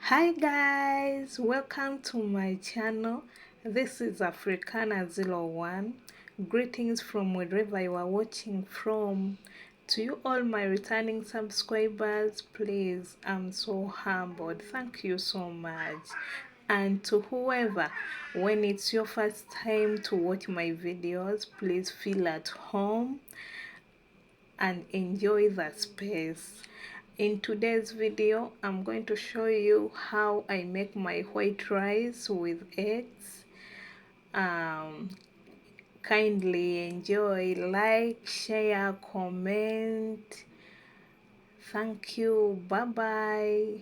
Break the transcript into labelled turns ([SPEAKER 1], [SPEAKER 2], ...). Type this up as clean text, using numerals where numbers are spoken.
[SPEAKER 1] Hi guys, welcome to my channel. This is Africana01. Greetings from wherever you are watching from. To you all my returning subscribers, please, I'm so humbled. Thank you so much. And to whoever, when it's your first time to watch my videos, please feel at home and enjoy the space. In today's video, I'm going to show you how I make my white rice with eggs. Kindly enjoy, like, share, comment. Thank you. Bye bye.